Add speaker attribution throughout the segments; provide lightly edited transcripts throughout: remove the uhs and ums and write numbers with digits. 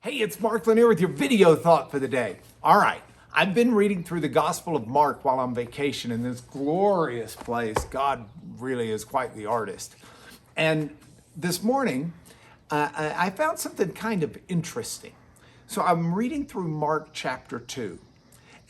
Speaker 1: Hey, it's Mark Lanier with your video thought for the day. All right, I've been reading through the Gospel of Mark while on vacation in this glorious place. God really is quite the artist. And this morning, I found something kind of interesting. So I'm reading through Mark chapter 2,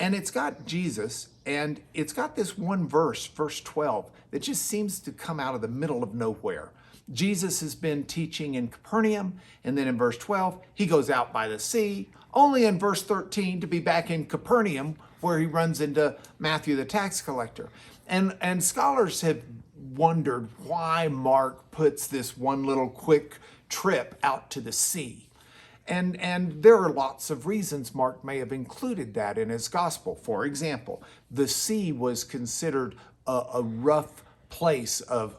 Speaker 1: and it's got Jesus, and it's got this one verse, verse 12, that just seems to come out of the middle of nowhere. Jesus has been teaching in Capernaum, and then in verse 12, he goes out by the sea, only in verse 13 to be back in Capernaum, where he runs into Matthew the tax collector. And scholars have wondered why Mark puts this one little quick trip out to the sea. And there are lots of reasons Mark may have included that in his gospel. For example, the sea was considered a rough place for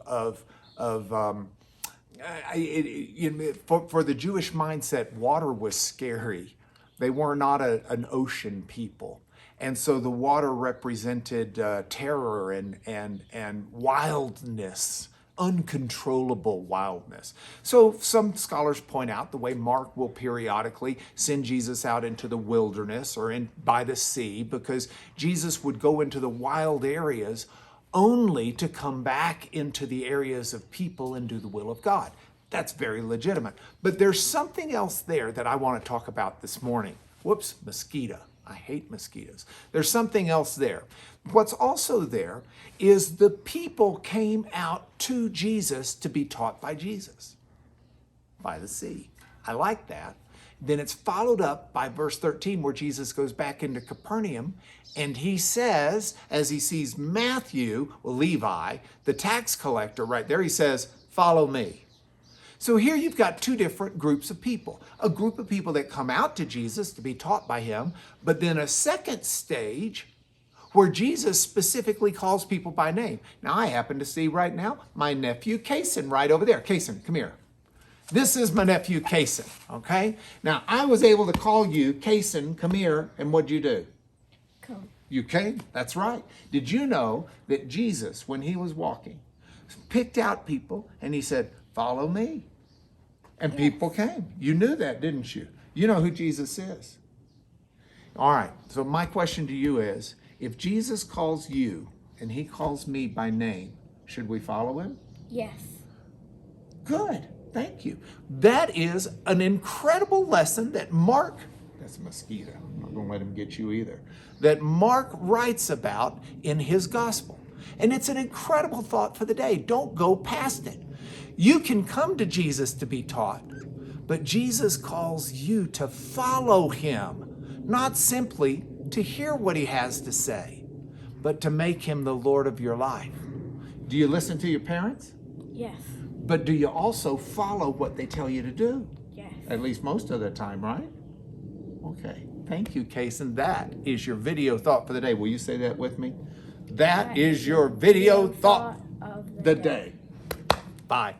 Speaker 1: the Jewish mindset. Water was scary. They were not an ocean people. And so the water represented terror and wildness, uncontrollable wildness. So some scholars point out the way Mark will periodically send Jesus out into the wilderness or by the sea, because Jesus would go into the wild areas only to come back into the areas of people and do the will of God. That's very legitimate. But there's something else there that I want to talk about this morning. Whoops, mosquito. I hate mosquitoes. There's something else there. What's also there is the people came out to Jesus to be taught by Jesus, by the sea. I like that. Then it's followed up by verse 13, where Jesus goes back into Capernaum, and he says, as he sees Matthew, Levi, the tax collector right there, he says, "Follow me." So here you've got two different groups of people. A group of people that come out to Jesus to be taught by him, but then a second stage where Jesus specifically calls people by name. Now I happen to see right now my nephew Kason right over there. Kason, come here. This is my nephew Kason, okay? Now I was able to call you, Kason, come here, and what'd you do?
Speaker 2: Come.
Speaker 1: You came? That's right. Did you know that Jesus, when he was walking, picked out people and he said, "Follow me"? And people came. You knew that, didn't you? You know who Jesus is. All right, so my question to you is, if Jesus calls you and he calls me by name, should we follow him?
Speaker 2: Yes.
Speaker 1: Good, thank you. That is an incredible lesson that Mark, that's a mosquito, I'm not gonna let him get you either, that Mark writes about in his gospel. And it's an incredible thought for the day. Don't go past it. You can come to Jesus to be taught, but Jesus calls you to follow him, not simply to hear what he has to say, but to make him the Lord of your life. Do you listen to your parents?
Speaker 2: Yes.
Speaker 1: But do you also follow what they tell you to do?
Speaker 2: Yes.
Speaker 1: At least most of the time, right? Okay. Thank you, Kason. That is your video thought for the day. Will you say that with me? That is your video thought
Speaker 2: of
Speaker 1: the day. Bye.